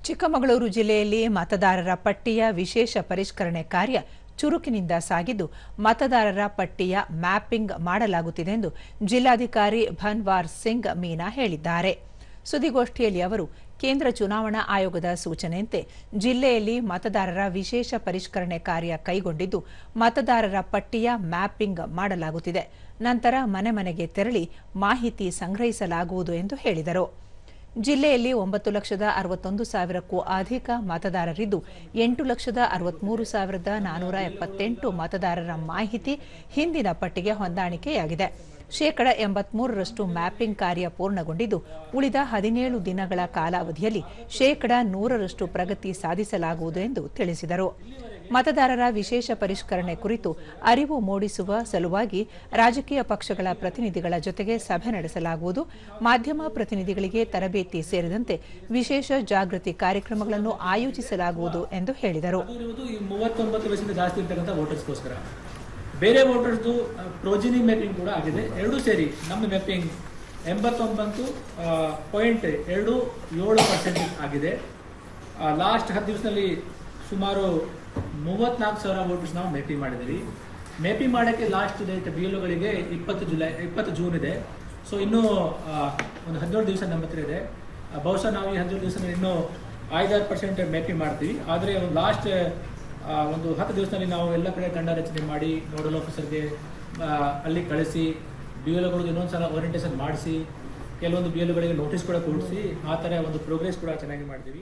ಚಿಕ್ಕಮಗಳೂರು ಜಿಲ್ಲೆಯಲ್ಲಿ ಮತದಾರರ ಪಟ್ಟಿಯ ವಿಶೇಷ ಪರಿಷ್ಕರಣೆ ಕಾರ್ಯ ಚುರುಕಿನಿಂದ ಸಾಗಿದ್ದು, ಮತದಾರರ ಪಟ್ಟಿಯ ಮ್ಯಾಪಿಂಗ್ ಮಾಡಲಾಗುತ್ತಿದೆ ಎಂದು ಜಿಲ್ಲಾಧಿಕಾರಿ ಭನ್ವಾರ್ ಸಿಂಗ್ ಮೀನಾ ಹೇಳಿದ್ದಾರೆ. ಸುದ್ದಿಗೋಷ್ಠಿಯಲ್ಲಿ ಅವರು, ಕೇಂದ್ರ ಚುನಾವಣಾ ಆಯೋಗದ ಸೂಚನೆಯಂತೆ ಜಿಲ್ಲೆಯಲ್ಲಿ ಮತದಾರರ ವಿಶೇಷ ಪರಿಷ್ಕರಣೆ ಕಾರ್ಯ ಕೈಗೊಂಡಿದ್ದು, ಮತದಾರರ ಪಟ್ಟಿಯ ಮ್ಯಾಪಿಂಗ್ ಮಾಡಲಾಗುತ್ತಿದೆ. ನಂತರ ಮನೆ ಮನೆಗೆ ತೆರಳಿ ಮಾಹಿತಿ ಸಂಗ್ರಹಿಸಲಾಗುವುದು ಎಂದು ಹೇಳಿದರು. ಜಿಲ್ಲೆಯಲ್ಲಿ 9,61,000ಕ್ಕೂ ಅಧಿಕ ಮತದಾರರಿದ್ದು, 8,63,478 ಮತದಾರರ ಮಾಹಿತಿ ಹಿಂದಿನ ಪಟ್ಟಿಗೆ ಹೊಂದಾಣಿಕೆಯಾಗಿದೆ. ಶೇಕಡ 83ರಷ್ಟು ಮ್ಯಾಪಿಂಗ್ ಕಾರ್ಯ ಪೂರ್ಣಗೊಂಡಿದ್ದು, ಉಳಿದ 17 ದಿನಗಳ ಕಾಲಾವಧಿಯಲ್ಲಿ ಶೇಕಡ 100ರಷ್ಟು ಪ್ರಗತಿ ಸಾಧಿಸಲಾಗುವುದು ಎಂದು ತಿಳಿಸಿದರು. ಮತದಾರರ ವಿಶೇಷ ಪರಿಷ್ಕರಣೆ ಕುರಿತು ಅರಿವು ಮೂಡಿಸುವ ಸಲುವಾಗಿ ರಾಜಕೀಯ ಪಕ್ಷಗಳ ಪ್ರತಿನಿಧಿಗಳ ಜೊತೆಗೆ ಸಭೆ ನಡೆಸಲಾಗುವುದು. ಮಾಧ್ಯಮ ಪ್ರತಿನಿಧಿಗಳಿಗೆ ತರಬೇತಿ ಸೇರಿದಂತೆ ವಿಶೇಷ ಜಾಗೃತಿ ಕಾರ್ಯಕ್ರಮಗಳನ್ನು ಆಯೋಜಿಸಲಾಗುವುದು ಎಂದು ಹೇಳಿದರು. 39 ವರ್ಷದಿಂದ ಜಾಸ್ತಿ ಇರತಕ್ಕಂಥ ವೋಟರ್ಸ್ಗೋಸ್ಕರ ಬೇರೆ ವೋಟರ್ಸ್ದು ಪ್ರೋಜಿನಿ ಮ್ಯಾಪಿಂಗ್ ಕೂಡ ಆಗಿದೆ. ಎರಡೂ ಸೇರಿ ನಮ್ಮ ಮ್ಯಾಪಿಂಗ್ 89.27% ಆಗಿದೆ. ಲಾಸ್ಟ್ 10 ದಿವಸದಲ್ಲಿ ಸುಮಾರು 34,000 ವೋಟರ್ಸ್ ನಾವು ಮ್ಯಾಪಿಂಗ್ ಮಾಡಿದ್ದೀವಿ. ಮ್ಯಾಪಿಂಗ್ ಮಾಡೋಕ್ಕೆ ಲಾಸ್ಟ್ ಡೇಟ್ BLOಗಳಿಗೆ 20 ಜೂನ್ ಇದೆ. ಸೊ ಇನ್ನೂ ಒಂದು 17 ದಿವಸ ನಮ್ಮ ಹತ್ರ ಇದೆ. ಬಹುಶಃ ನಾವು ಈ 17 ದಿವಸ ಇನ್ನೂ 5-6% ಮ್ಯಾಪಿಂಗ್ ಮಾಡ್ತೀವಿ. ಆದರೆ ಒಂದು ಲಾಸ್ಟ್ ಒಂದು 10 ದಿವಸದಲ್ಲಿ ನಾವು ಎಲ್ಲ ಕಡೆ ತಂಡ ರಚನೆ ಮಾಡಿ ನೋಡಲ್ ಆಫೀಸರ್ಗೆ ಅಲ್ಲಿ ಕಳಿಸಿ BLOಗಳಿಗೆ ಇನ್ನೊಂದು ಸಲ ಓರಿಯೆಂಟೇಷನ್ ಮಾಡಿಸಿ ಕೆಲವೊಂದು BLOಗಳಿಗೆ ನೋಟಿಸ್ ಕೂಡ ಕೊಡಿಸಿ ಆ ಥರ ಒಂದು ಪ್ರೋಗ್ರೆಸ್ ಕೂಡ ಚೆನ್ನಾಗಿ ಮಾಡ್ತೀವಿ.